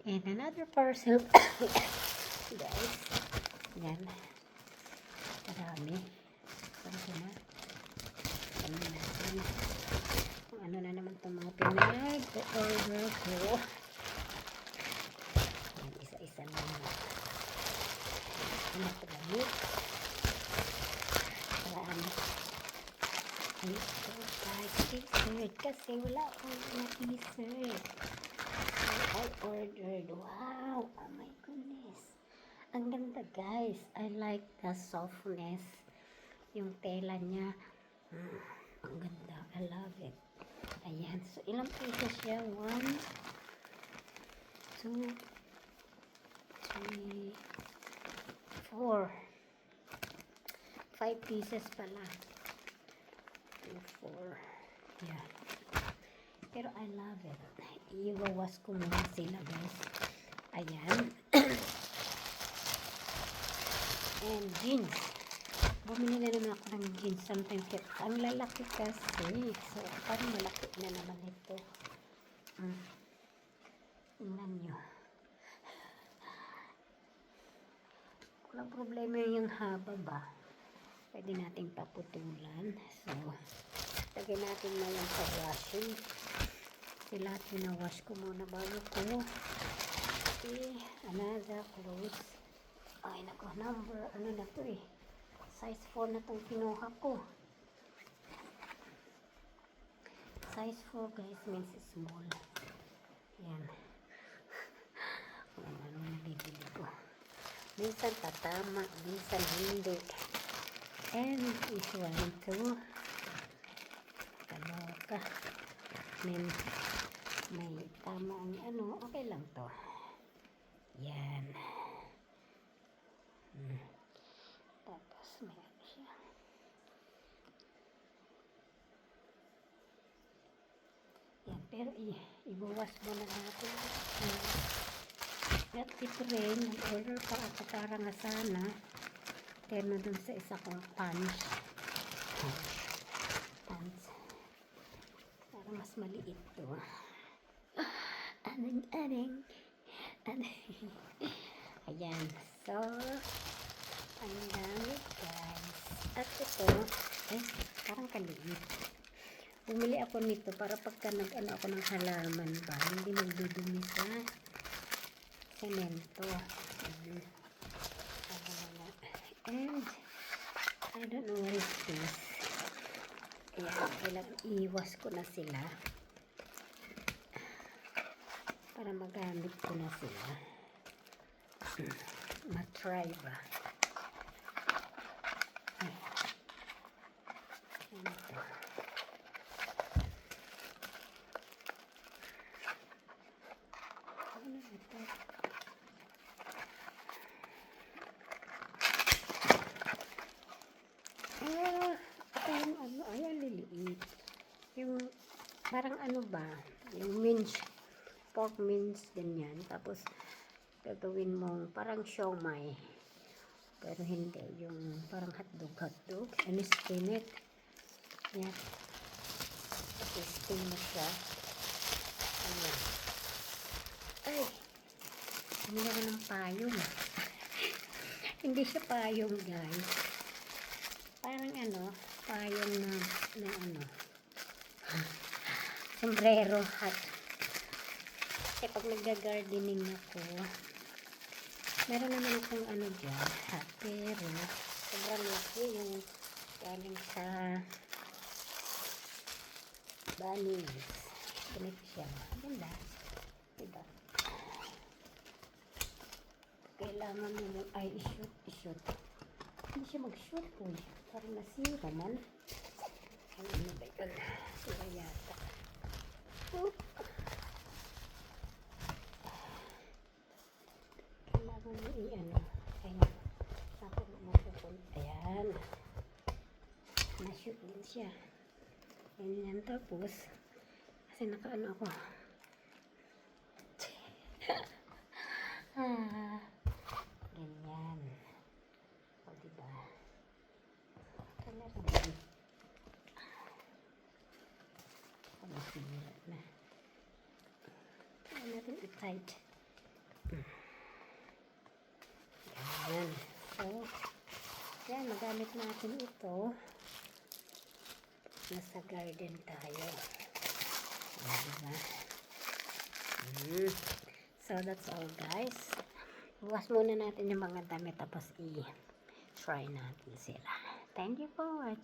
And another parcel. Guys. Yan. Marami. Ito na. Ano natin. Ano na naman itong mga pinag-order ko. Yan, isa-isa lang. Ano ito gamit? Para ano? Ito guys, t-shirt. Kasi wala akong na-t-shirt. I ordered. Wow! Oh my goodness. Ang ganda guys. I like the softness. Yung tela niya. Ang ganda. I love it. Ayan. So, ilang pieces siya? 1, 2, 3, 4. 5 pieces pala. 2, 4. Yeah. Pero I love it. Iwawas ko muna sila guys. Ayan. And jeans. Bumili na naman ako ng jeans. Sometimes ang lalaki kasi. So, parang malaki na naman ito. Tingnan nyo. Walang problema yung haba ba. Pwede nating paputulan. So, lagyan natin na yung sa washing. Sila pinawash ko muna bago ko. Okay, another clothes. Ay, nako, number, ano na to eh. Size 4 na itong kinuha ko. Size 4 guys means small. Yan. Kung ano nabibili ko. Minsan tatama, minsan hindi. And this one too. Kaloka. May tama ang ano. Okay lang to. Yan. Tapos may ano siya. Yan, pero ibuwas muna natin. At ito rin, nag-order pa ako para nga sana terno dun sa isa kong pants. Para mas maliit to. Aning. Ayan. So, ang dami guys. At ito, parang kaliit. Bumili ako nito para pagka nag-ano ako ng halaman ba, hindi magdudumi sa semento. And, I don't know what is this. Ayan, kailangan iwas ko na sila. Para magamit ko na sila. Matry ba? Ayan, liliit. Yung, parang ano ba, yung mince, pork mince, ganyan. Tapos, gagawin mong parang siomai. Pero hindi, yung parang hotdog. And spin it. Yan. Tapos, spin mo siya. Ayan. Ay! Hindi ako ng payong. Hindi siya payong, guys. Parang ano, payong na ano. Sombrero hat. Kasi pag nag-gardening ako, meron naman akong ano dyan, hat. Pero, sobrang laki yung galing sa Banis. Ganito siya. Ganda. Diba? Kailangan mo ay i-shoot. Hindi siya mag-shoot po. Parang nasira man. Ano ba yun? Sira yata. Kailangan mo i-ano. Ayan. Ako mapupun. Ayan. Na-shoot din siya. Ayan. Tapos, kasi nakaano ako. Ganyan. O, diba? Talagang masira na. Kaya natin i-tight. Yan, magamit natin ito. Nasa garden tayo. Yan, diba? So, that's all guys. Bukas muna natin yung mga damit tapos i-try natin sila. Thank you for watching.